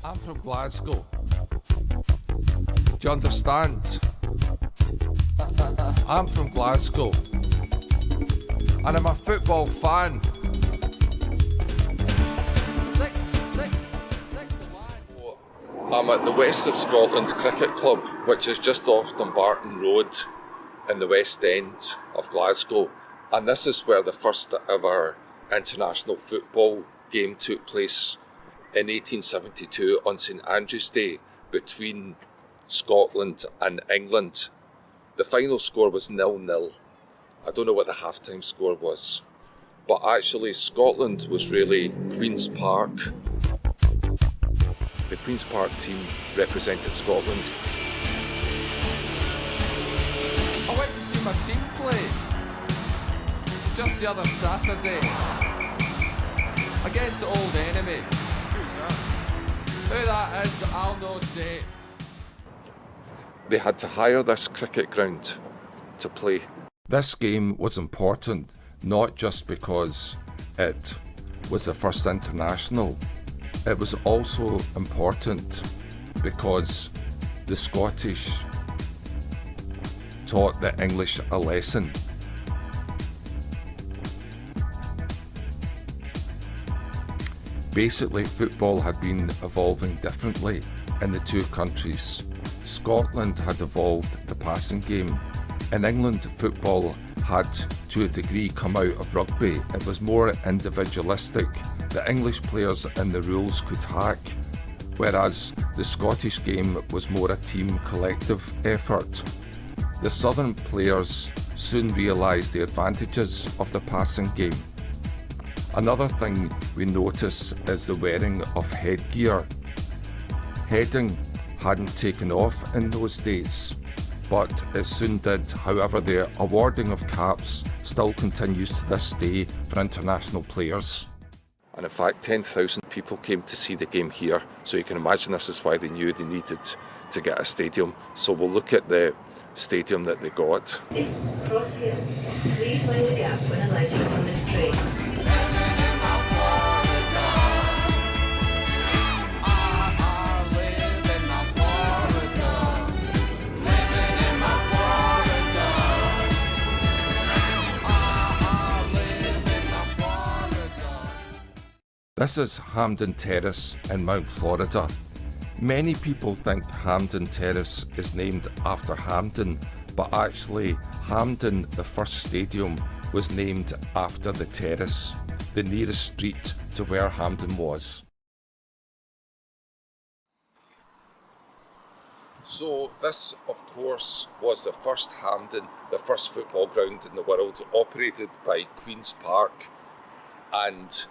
I'm from Glasgow. Do you understand? I'm from Glasgow. And I'm a football fan. I'm at the West of Scotland Cricket Club, which is just off Dumbarton Road in the West End of Glasgow. And this is where the first ever international football game took place in 1872 on St Andrew's Day between Scotland and England. The final score was 0-0. I don't know what the halftime score was, but actually Scotland was really Queen's Park. The Queen's Park team represented Scotland. I went to see my team play just the other Saturday against the old enemy. Who's that? Who that is, I'll no say. They had to hire this cricket ground to play. This game was important, not just because it was the first international. It was also important because the Scottish taught the English a lesson. Basically, football had been evolving differently in the two countries. Scotland had evolved the passing game. In England, football had, to a degree, come out of rugby. It was more individualistic. The English players and the rules could hack, whereas the Scottish game was more a team collective effort. The southern players soon realised the advantages of the passing game. Another thing we notice is the wearing of headgear. Heading hadn't taken off in those days, but it soon did. However, the awarding of caps still continues to this day for international players. And in fact, 10,000 people came to see the game here, so you can imagine this is why they knew they needed to get a stadium. So we'll look at the stadium that they got. Cross here. Please mind the gap when alighting from this train. This is Hampden Terrace in Mount Florida. Many people think Hampden Terrace is named after Hampden, but actually Hampden, the first stadium, was named after the terrace, the nearest street to where Hampden was. So this, of course, was the first Hampden, the first football ground in the world, operated by Queen's Park, and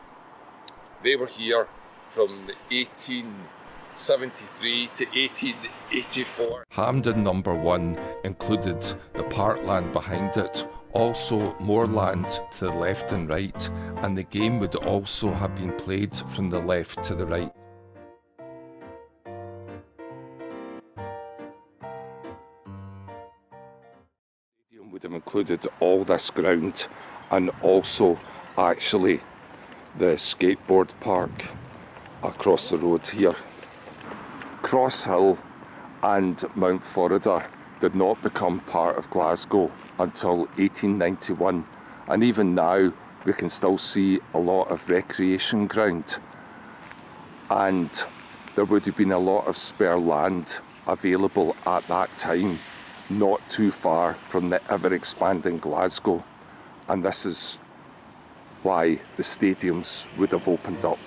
they were here from 1873 to 1884. Hampden number 1 included the parkland behind it, also more land to the left and right, and the game would also have been played from the left to the right. The stadium would have included all this ground and also actually the skateboard park across the road here. Cross Hill and Mount Florida did not become part of Glasgow until 1891, and even now we can still see a lot of recreation ground, and there would have been a lot of spare land available at that time, not too far from the ever expanding Glasgow, and this is why the stadiums would have opened up.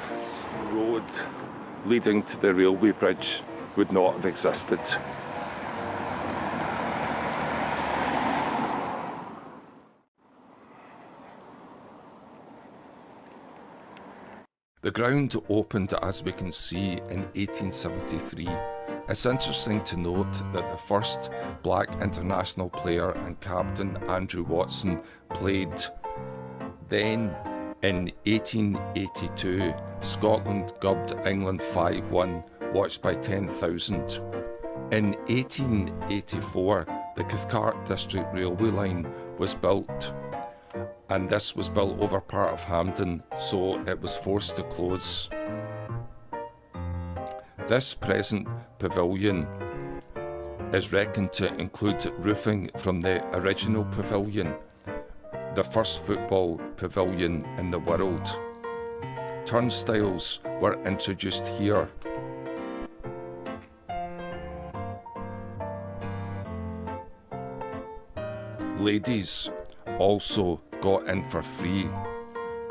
The road leading to the railway bridge would not have existed. The ground opened, as we can see, in 1873. It's interesting to note that the first black international player and captain, Andrew Watson, played then. In 1882, Scotland gubbed England 5-1, watched by 10,000. In 1884, the Cathcart District Railway line was built, and this was built over part of Hampden, so it was forced to close. This present pavilion is reckoned to include roofing from the original pavilion, the first football pavilion in the world. Turnstiles were introduced here. Ladies also got in for free,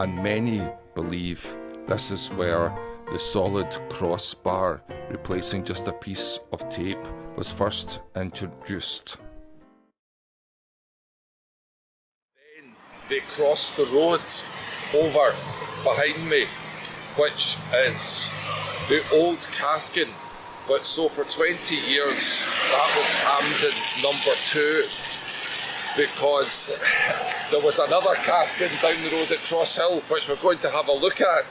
and many believe this is where the solid crossbar, replacing just a piece of tape, was first introduced. Then they crossed the road over behind me, which is the old Cathkin, but so for 20 years that was Hampden number 2. Because there was another Cathkin down the road at Cross Hill, which we're going to have a look at.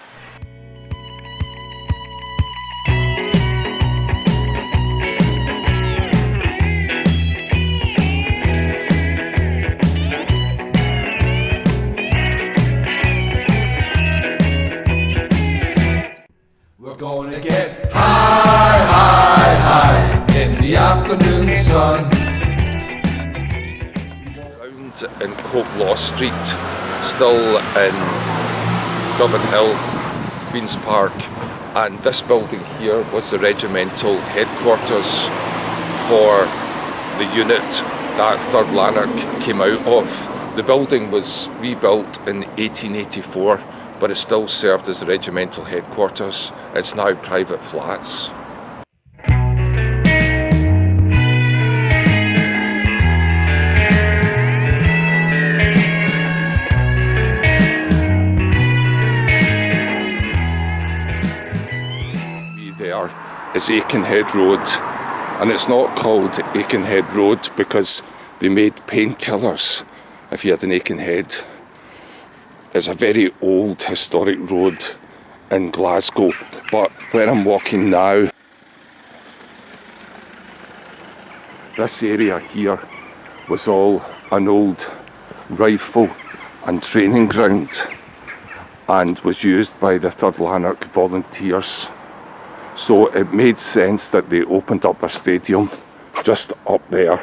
We're gonna get high, high, high in the afternoon sun. In Cope Street, still in Govan Hill, Queen's Park, and this building here was the regimental headquarters for the unit that 3rd Lanark came out of. The building was rebuilt in 1884, but it still served as the regimental headquarters. It's now private flats. There is Aikenhead Road, and it's not called Aikenhead Road because they made painkillers if you had an aching head. It's a very old historic road in Glasgow, but where I'm walking now, this area here was all an old rifle and training ground and was used by the 3rd Lanark volunteers. So it made sense that they opened up a stadium just up there.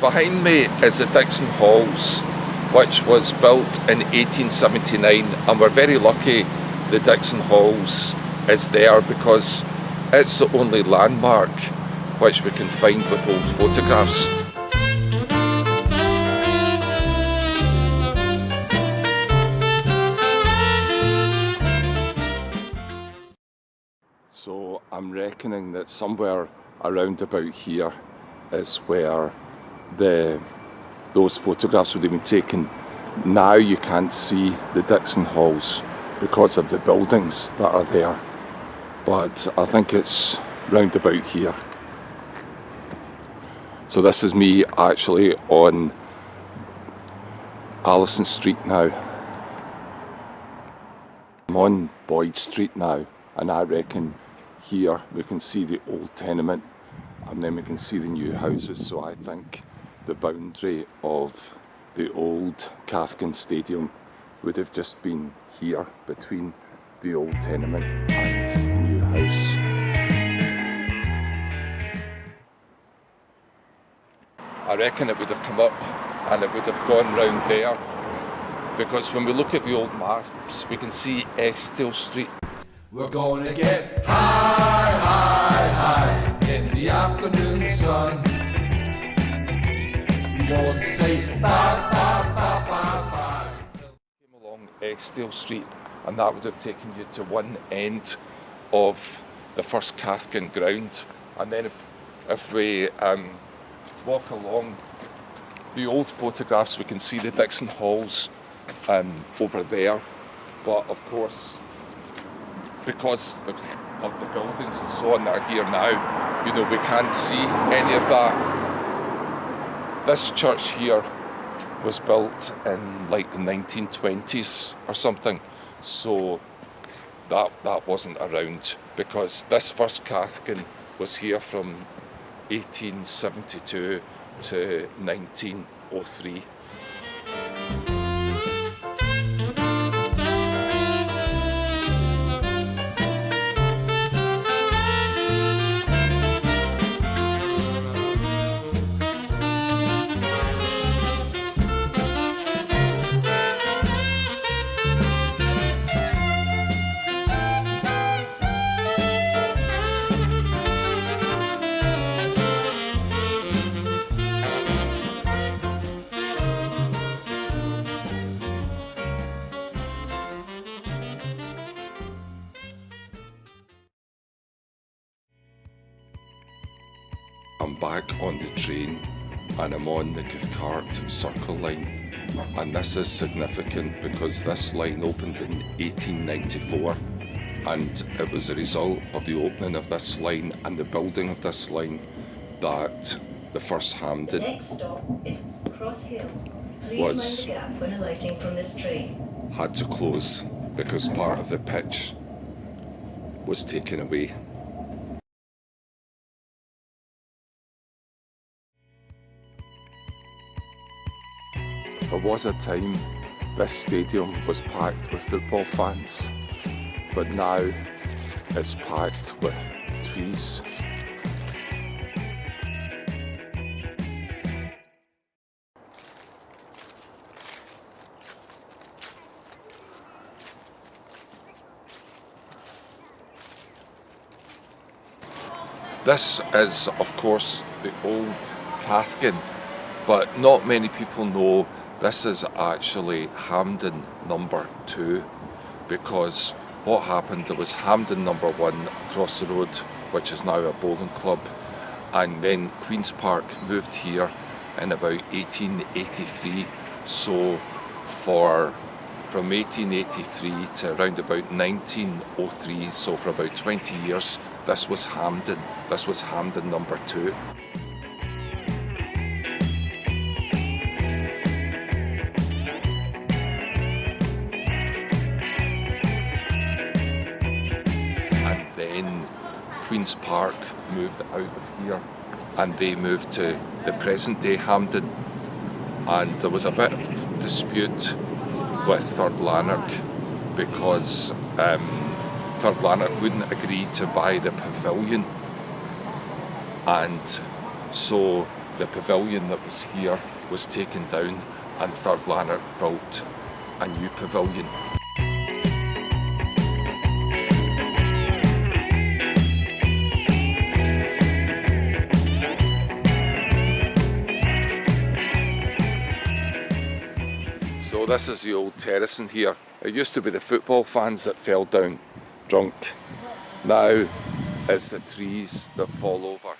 Behind me is the Dixon Halls, which was built in 1879, and we're very lucky the Dixon Halls is there because it's the only landmark which we can find with old photographs. So I'm reckoning that somewhere around about here is where those photographs would have been taken. Now you can't see the Dixon Halls because of the buildings that are there, but I think it's round about here. So this is me actually on Allison Street now. I'm on Boyd Street now, and I reckon here we can see the old tenement and then we can see the new houses. So I think the boundary of the old Cathkins Stadium would have just been here between the old tenement and new house. I reckon it would have come up and it would have gone round there, because when we look at the old maps we can see Estill Street. We're gonna get high, high, high in the afternoon sun. We won't say bye, bye, bye, bye, bye. Came along Estill Street and that would have taken you to one end of the first Cathkin ground, and then if we walk along the old photographs we can see the Dixon Halls over there, but of course because of the buildings and so on that are here now, you know, we can't see any of that. This church here was built in like the 1920s or something, so that wasn't around, because this first Cathkin was here from 1872 to 1903. I'm back on the train and I'm on the Cathcart Circle line, and this is significant because this line opened in 1894, and it was a result of the opening of this line and the building of this line that the first Hampden The next stop is Cross Hill. Please was mind the gap when alighting from this train. had to close because part of the pitch was taken away. There was a time this stadium was packed with football fans, but now it's packed with trees. This is, of course, the old Cathkin, but not many people know this is actually Hampden number 2, because what happened, there was Hampden number 1 across the road, which is now a bowling club, and then Queen's Park moved here in about 1883, so from 1883 to around about 1903, so for about 20 years, this was Hampden number 2. Queen's Park moved out of here and they moved to the present day Hampden, and there was a bit of dispute with Third Lanark because Third Lanark wouldn't agree to buy the pavilion, and so the pavilion that was here was taken down and Third Lanark built a new pavilion. So this is the old terracing here. It used to be the football fans that fell down drunk. Now it's the trees that fall over.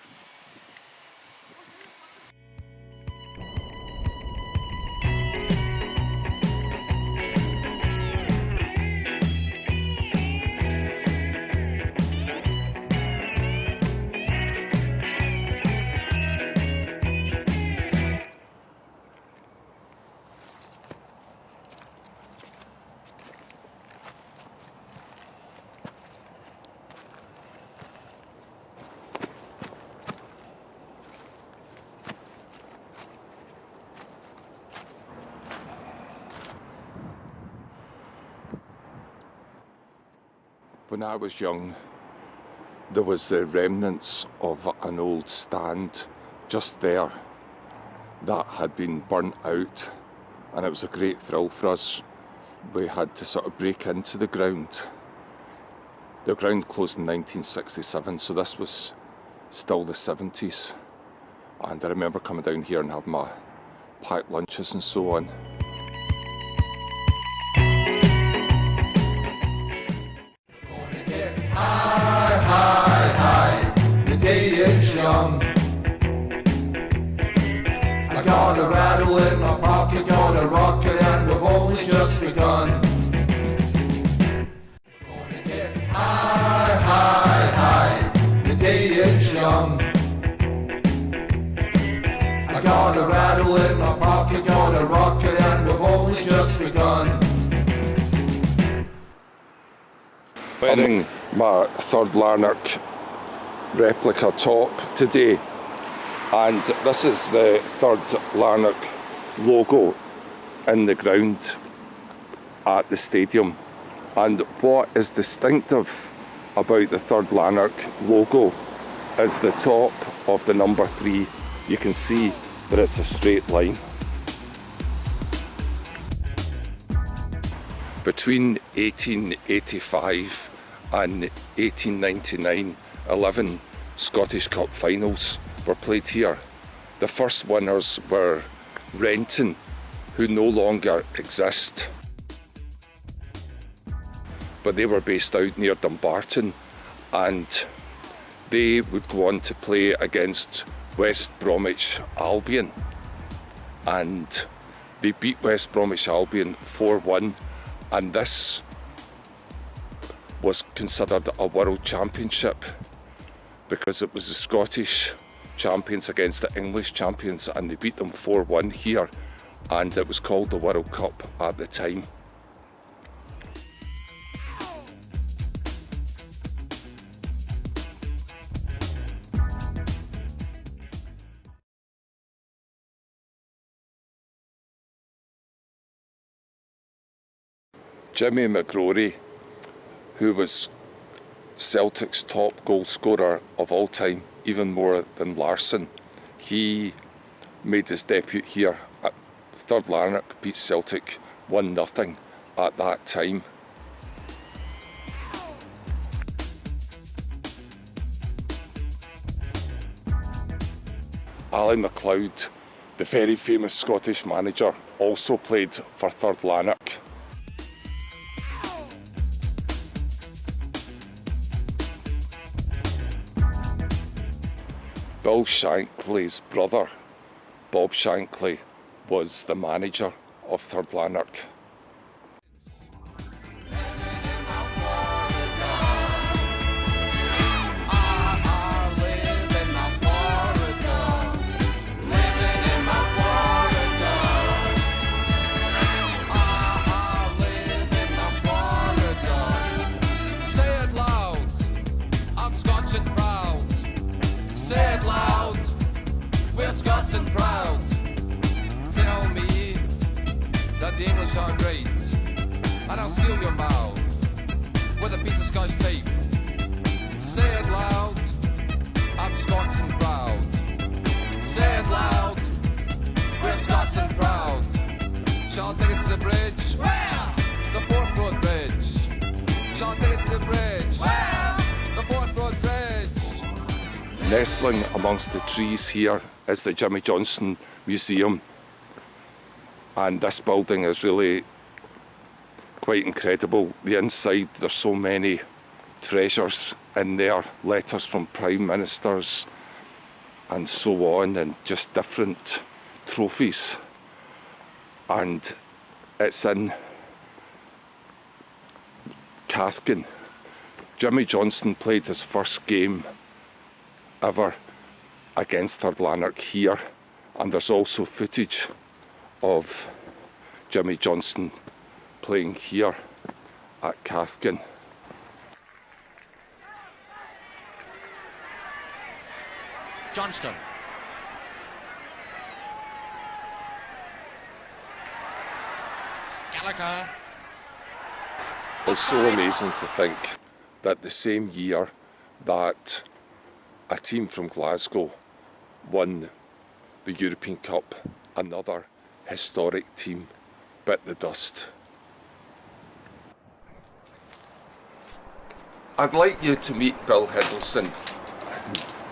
When I was young, there was the remnants of an old stand just there that had been burnt out, and it was a great thrill for us. We had to sort of break into the ground. The ground closed in 1967, so this was still the 70s. And I remember coming down here and having my packed lunches and so on. Hi, hi, hi, the day is young. I got a rattle in my pocket, got a rocket, and we've only just begun. Hi, hi, hi, the day is young. I got a rattle in my pocket, got a rocket, and we've only just begun. Wearing my Third Lanark replica top today, and this is the Third Lanark logo in the ground at the stadium. And what is distinctive about the Third Lanark logo is the top of the number 3. You can see that it's a straight line. Between 1885 and 1899, 11 Scottish Cup finals were played here. The first winners were Renton, who no longer exist, but they were based out near Dumbarton, and they would go on to play against West Bromwich Albion, and they beat West Bromwich Albion 4-1, and this was considered a world championship because it was the Scottish champions against the English champions, and they beat them 4-1 here, and it was called the World Cup at the time. Jimmy Mccrory, who was Celtic's top goal scorer of all time, even more than Larson, he made his debut here at Third Lanark, beat Celtic 1-0 at that time. Ali MacLeod, the very famous Scottish manager, also played for Third Lanark. Bill Shankly's brother, Bob Shankly, was the manager of Third Lanark. Scots and proud. Tell me that the English are great, and I'll seal your mouth with a piece of Scotch tape. Say it loud, I'm Scots and proud. Say it loud, we're Scots and proud. Shall I take it to the bridge? Where? The Forth Road Bridge. Shall I take it to the bridge? Where? The Forth Road Bridge. Nestling amongst the trees here is the Jimmy Johnston Museum, and this building is really quite incredible. The inside, there's so many treasures in there, letters from prime ministers and so on, and just different trophies. And it's in Cathkin. Jimmy Johnston played his first game ever against Third Lanark here, and there's also footage of Jimmy Johnston playing here at Cathkin. Johnston. Gallagher. It's so amazing to think that the same year that a team from Glasgow won the European Cup, another historic team bit the dust. I'd like you to meet Bill Hedlerson.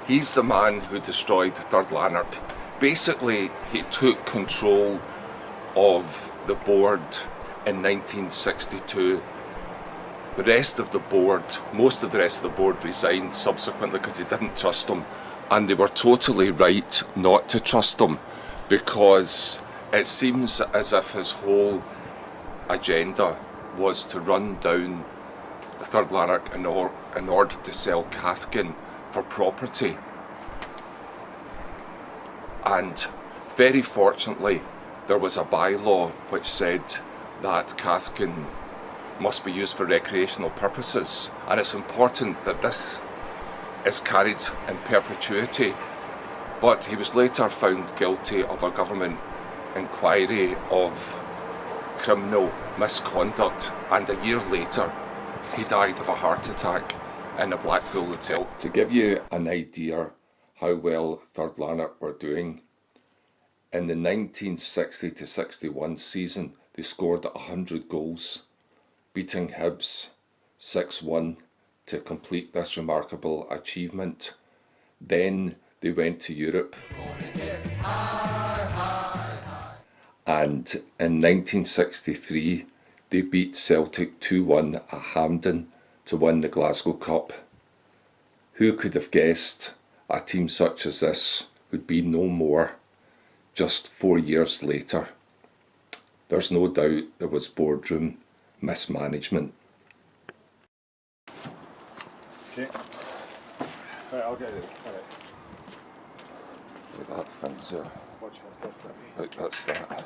He's the man who destroyed Third Lanark. Basically, he took control of the board in 1962. The rest of the board, most of the rest of the board resigned subsequently because they didn't trust him. And they were totally right not to trust him, because it seems as if his whole agenda was to run down Third Lanark in order to sell Cathkin for property. And very fortunately, there was a bylaw which said that Cathkin must be used for recreational purposes, and it's important that this is carried in perpetuity. But he was later found guilty of a government inquiry of criminal misconduct, and a year later he died of a heart attack in a Blackpool hotel. To give you an idea how well Third Lanark were doing, in the 1960 to 61 season they scored 100 goals, beating Hibs 6-1 to complete this remarkable achievement. Then they went to Europe, and in 1963 they beat Celtic 2-1 at Hampden to win the Glasgow Cup. Who could have guessed a team such as this would be no more just 4 years later? There's no doubt there was boardroom mismanagement. Okay. Right, I'll get it. Alright. Like that thing's there. Watch this stuff. Like that's that.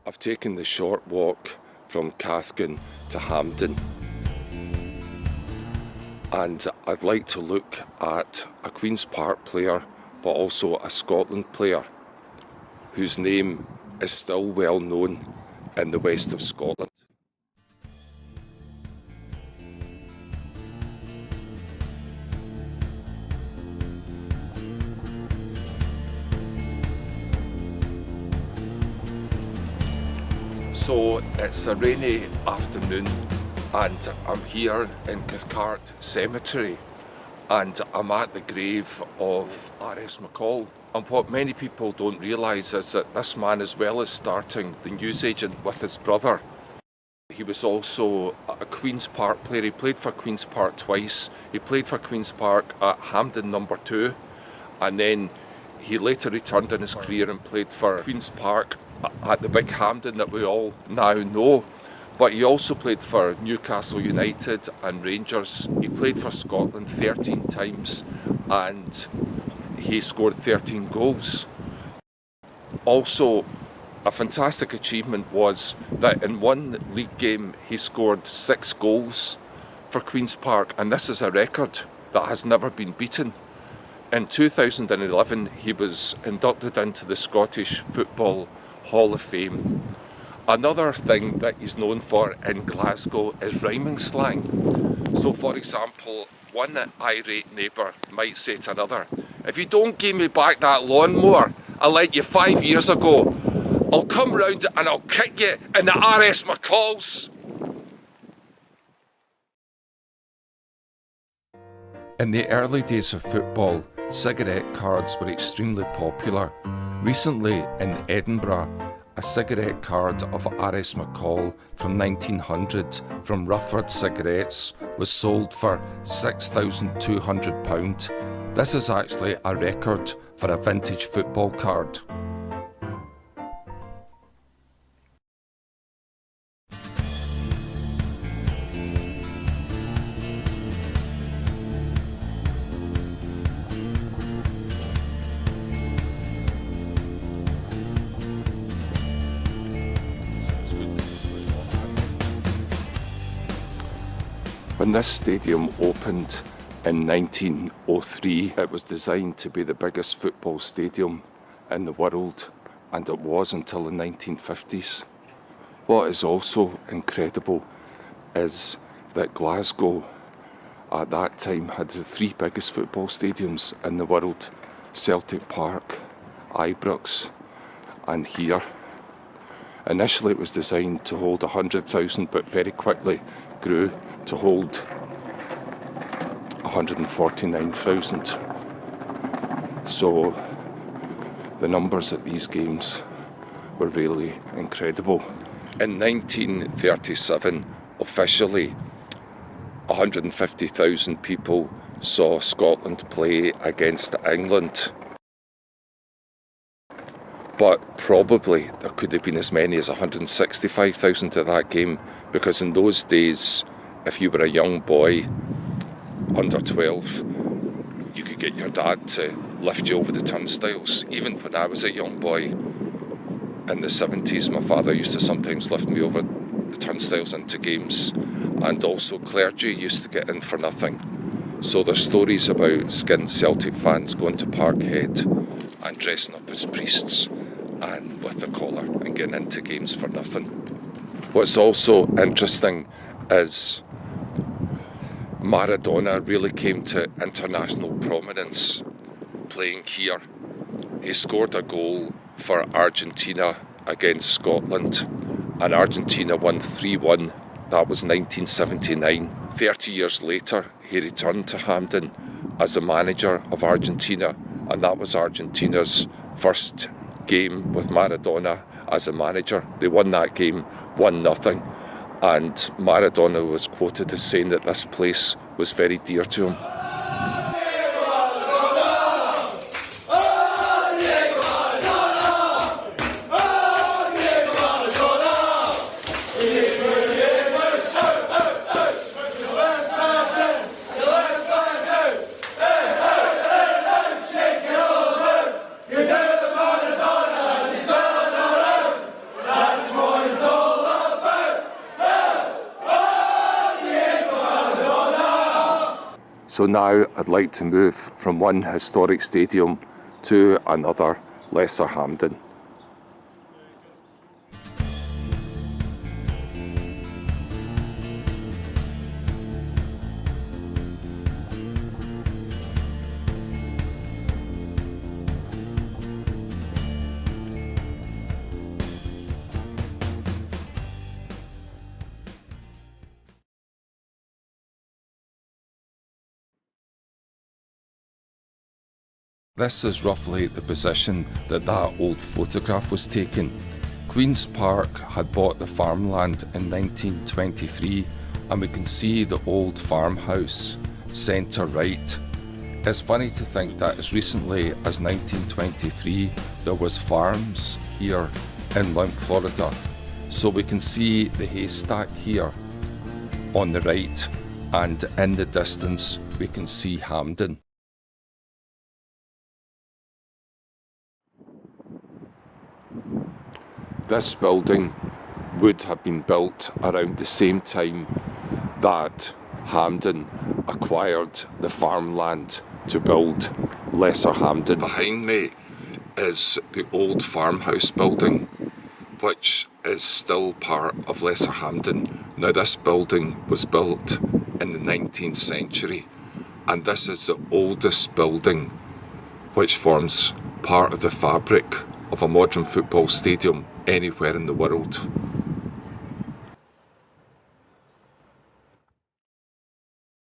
I've taken the short walk from Cathkin to Hampden, and I'd like to look at a Queen's Park player but also a Scotland player whose name is still well known in the west of Scotland. So it's a rainy afternoon and I'm here in Cathcart Cemetery and I'm at the grave of R.S. McCall. And what many people don't realise is that this man, as well as starting the newsagent with his brother, he was also a Queen's Park player. He played for Queen's Park twice. He played for Queen's Park at Hampden number 2, and then he later returned in his career and played for Queen's Park at the big Hampden that we all now know. But he also played for Newcastle United and Rangers. He played for Scotland 13 times and he scored 13 goals. Also, a fantastic achievement was that in one league game he scored 6 goals for Queen's Park, and this is a record that has never been beaten. In 2011 he was inducted into the Scottish Football Hall of Fame. Another thing that he's known for in Glasgow is rhyming slang. So for example, one irate neighbour might say to another, "If you don't give me back that lawnmower I let you 5 years ago, I'll come round and I'll kick you in the R.S. McCalls." In the early days of football, cigarette cards were extremely popular. Recently in Edinburgh, a cigarette card of R.S. McCall from 1900 from Rufford Cigarettes was sold for £6,200. This is actually a record for a vintage football card. When this stadium opened in 1903, it was designed to be the biggest football stadium in the world, and it was until the 1950s. What is also incredible is that Glasgow at that time had the three biggest football stadiums in the world: Celtic Park, Ibrox and here. Initially it was designed to hold 100,000, but very quickly grew to hold 149,000. So the numbers at these games were really incredible. In 1937, officially 150,000 people saw Scotland play against England. But probably there could have been as many as 165,000 at that game, because in those days, if you were a young boy under 12, you could get your dad to lift you over the turnstiles. Even when I was a young boy in the 70s, my father used to sometimes lift me over the turnstiles into games, and also clergy used to get in for nothing. So there's stories about skinned Celtic fans going to Parkhead and dressing up as priests and with a collar and getting into games for nothing. What's also interesting is Maradona really came to international prominence playing here. He scored a goal for Argentina against Scotland, and Argentina won 3-1. That was 1979. 30 years later, he returned to Hampden as a manager of Argentina, and that was Argentina's first game with Maradona as a manager. They won that game 1-0, and Maradona was quoted as saying that this place was very dear to him. So now I'd like to move from one historic stadium to another, lesser Hampden. This is roughly the position that old photograph was taken. Queen's Park had bought the farmland in 1923, and we can see the old farmhouse, centre right. It's funny to think that as recently as 1923 there was farms here in Mount Florida. So we can see the haystack here on the right, and in the distance we can see Hampden. This building would have been built around the same time that Hampden acquired the farmland to build Lesser Hampden. Behind me is the old farmhouse building, which is still part of Lesser Hampden. Now this building was built in the 19th century, and this is the oldest building which forms part of the fabric of a modern football stadium anywhere in the world.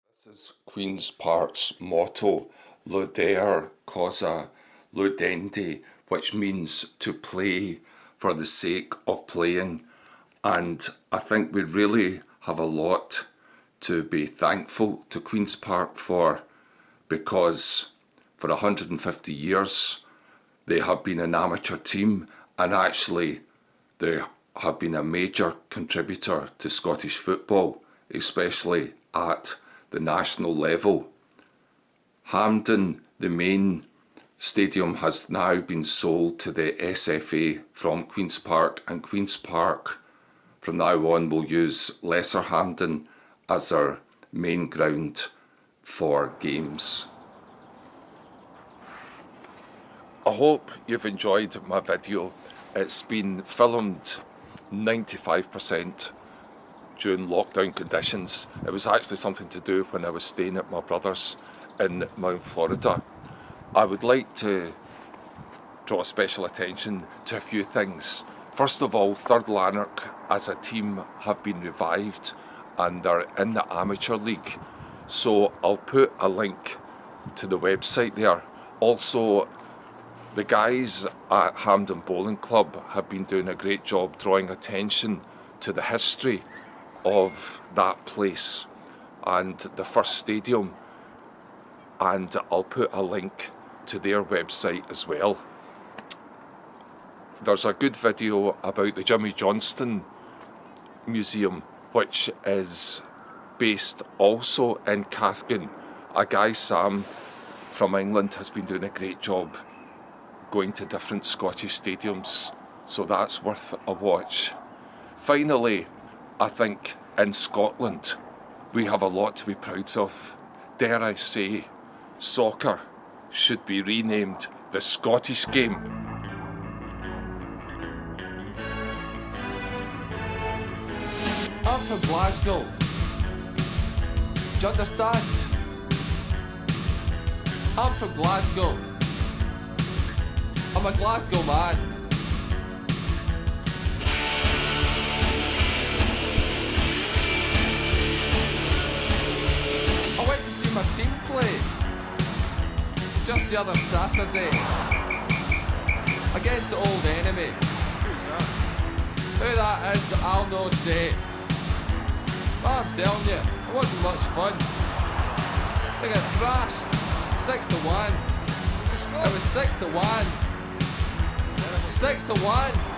This is Queen's Park's motto, Ludere Causa Ludendi, which means to play for the sake of playing. And I think we really have a lot to be thankful to Queen's Park for, because for 150 years they have been an amateur team, and actually they have been a major contributor to Scottish football, especially at the national level. Hampden, the main stadium, has now been sold to the SFA from Queen's Park, and Queen's Park from now on will use Lesser Hampden as their main ground for games. I hope you've enjoyed my video. It's been filmed 95% during lockdown conditions. It was actually something to do when I was staying at my brother's in Mount Florida. I would like to draw special attention to a few things. First of all, Third Lanark as a team have been revived and are in the amateur league. So I'll put a link to the website there. Also, the guys at Hampden Bowling Club have been doing a great job drawing attention to the history of that place and the first stadium, and I'll put a link to their website as well. There's a good video about the Jimmy Johnston Museum, which is based also in Cathkin. A guy, Sam, from England has been doing a great job going to different Scottish stadiums, so that's worth a watch. Finally, I think in Scotland we have a lot to be proud of. Dare I say, soccer should be renamed the Scottish game. I'm from Glasgow. Do you understand? I'm from Glasgow. I'm a Glasgow man. I went to see my team play just the other Saturday against the old enemy. Who that is, I'll no say. But I'm telling you, it wasn't much fun. They got thrashed 6-1. It was 6-1. 6-1.